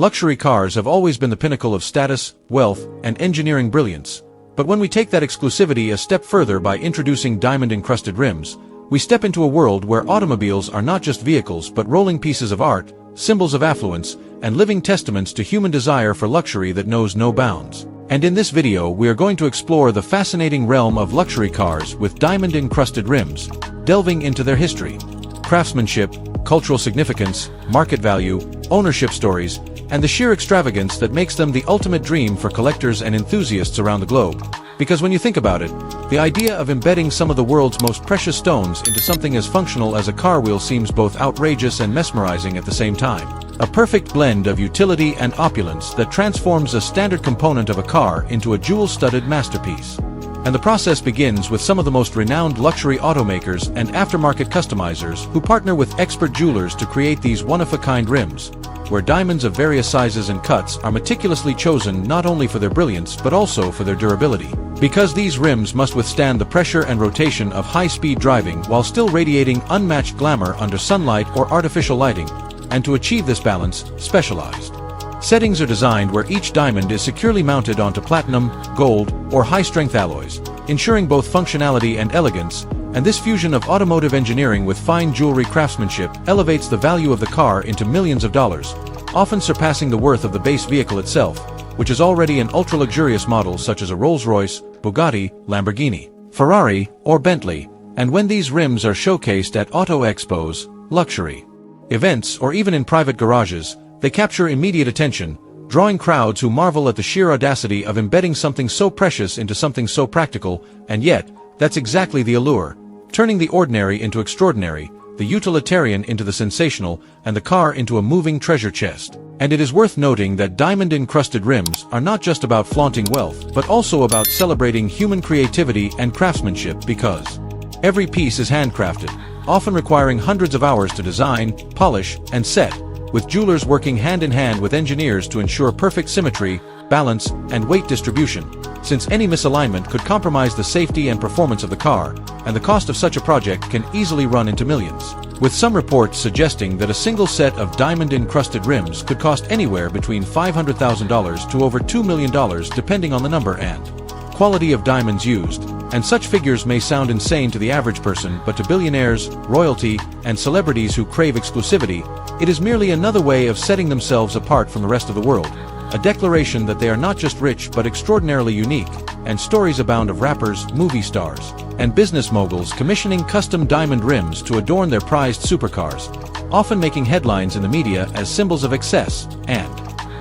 Luxury cars have always been the pinnacle of status, wealth, and engineering brilliance. But when we take that exclusivity a step further by introducing diamond-encrusted rims, we step into a world where automobiles are not just vehicles but rolling pieces of art, symbols of affluence, and living testaments to human desire for luxury that knows no bounds. And in this video we are going to explore the fascinating realm of luxury cars with diamond-encrusted rims, delving into their history, craftsmanship, cultural significance, market value, ownership stories, and the sheer extravagance that makes them the ultimate dream for collectors and enthusiasts around the globe. Because when you think about it, the idea of embedding some of the world's most precious stones into something as functional as a car wheel seems both outrageous and mesmerizing at the same time. A perfect blend of utility and opulence that transforms a standard component of a car into a jewel-studded masterpiece. And the process begins with some of the most renowned luxury automakers and aftermarket customizers who partner with expert jewelers to create these one-of-a-kind rims, where diamonds of various sizes and cuts are meticulously chosen not only for their brilliance but also for their durability. Because these rims must withstand the pressure and rotation of high-speed driving while still radiating unmatched glamour under sunlight or artificial lighting, and to achieve this balance, specialized settings are designed where each diamond is securely mounted onto platinum, gold, or high-strength alloys, ensuring both functionality and elegance, and this fusion of automotive engineering with fine jewelry craftsmanship elevates the value of the car into millions of dollars, often surpassing the worth of the base vehicle itself, which is already an ultra-luxurious model such as a Rolls-Royce, Bugatti, Lamborghini, Ferrari, or Bentley. And when these rims are showcased at auto expos, luxury events, or even in private garages, they capture immediate attention, drawing crowds who marvel at the sheer audacity of embedding something so precious into something so practical. And yet, that's exactly the allure, turning the ordinary into extraordinary, the utilitarian into the sensational, and the car into a moving treasure chest. And it is worth noting that diamond-encrusted rims are not just about flaunting wealth but also about celebrating human creativity and craftsmanship, because every piece is handcrafted, often requiring hundreds of hours to design, polish, and set, with jewelers working hand-in-hand with engineers to ensure perfect symmetry, balance, and weight distribution, since any misalignment could compromise the safety and performance of the car, and the cost of such a project can easily run into millions, with some reports suggesting that a single set of diamond-encrusted rims could cost anywhere between $500,000 to over $2 million depending on the number and quality of diamonds used. And such figures may sound insane to the average person, but to billionaires, royalty, and celebrities who crave exclusivity, it is merely another way of setting themselves apart from the rest of the world, a declaration that they are not just rich but extraordinarily unique. And stories abound of rappers, movie stars, and business moguls commissioning custom diamond rims to adorn their prized supercars, often making headlines in the media as symbols of excess. And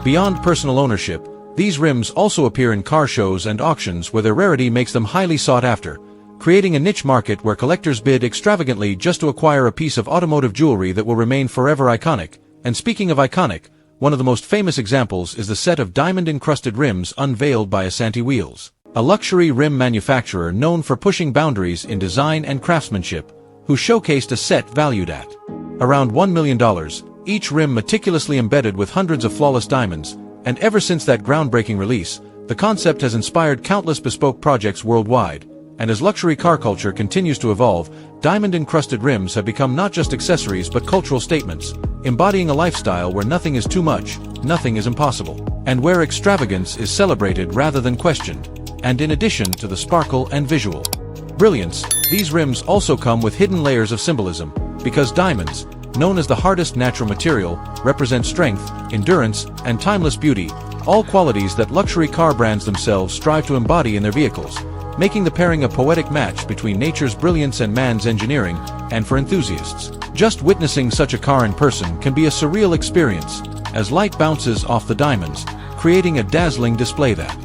beyond personal ownership, these rims also appear in car shows and auctions where their rarity makes them highly sought after, creating a niche market where collectors bid extravagantly just to acquire a piece of automotive jewelry that will remain forever iconic. And speaking of iconic, one of the most famous examples is the set of diamond-encrusted rims unveiled by Asante Wheels, a luxury rim manufacturer known for pushing boundaries in design and craftsmanship, who showcased a set valued at around $1 million, each rim meticulously embedded with hundreds of flawless diamonds. And ever since that groundbreaking release, the concept has inspired countless bespoke projects worldwide. And as luxury car culture continues to evolve, diamond-encrusted rims have become not just accessories but cultural statements, embodying a lifestyle where nothing is too much, nothing is impossible, and where extravagance is celebrated rather than questioned. And in addition to the sparkle and visual brilliance, these rims also come with hidden layers of symbolism, because diamonds, known as the hardest natural material, represent strength, endurance, and timeless beauty, all qualities that luxury car brands themselves strive to embody in their vehicles, making the pairing a poetic match between nature's brilliance and man's engineering. And for enthusiasts, just witnessing such a car in person can be a surreal experience, as light bounces off the diamonds, creating a dazzling display that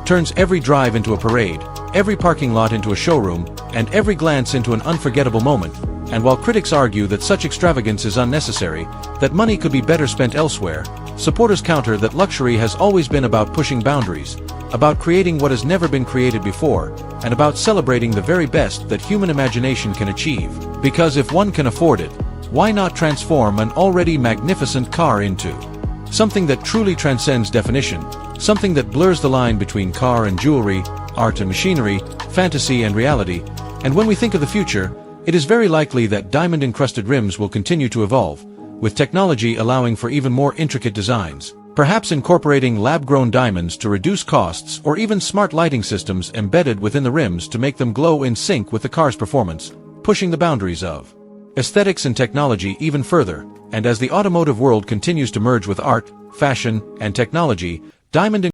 turns every drive into a parade, every parking lot into a showroom, and every glance into an unforgettable moment. And while critics argue that such extravagance is unnecessary, that money could be better spent elsewhere, supporters counter that luxury has always been about pushing boundaries, about creating what has never been created before, and about celebrating the very best that human imagination can achieve. Because if one can afford it, why not transform an already magnificent car into something that truly transcends definition, something that blurs the line between car and jewelry, art and machinery, fantasy and reality. And when we think of the future, it is very likely that diamond-encrusted rims will continue to evolve, with technology allowing for even more intricate designs, perhaps incorporating lab-grown diamonds to reduce costs or even smart lighting systems embedded within the rims to make them glow in sync with the car's performance, pushing the boundaries of aesthetics and technology even further. And as the automotive world continues to merge with art, fashion, and technology, Diamond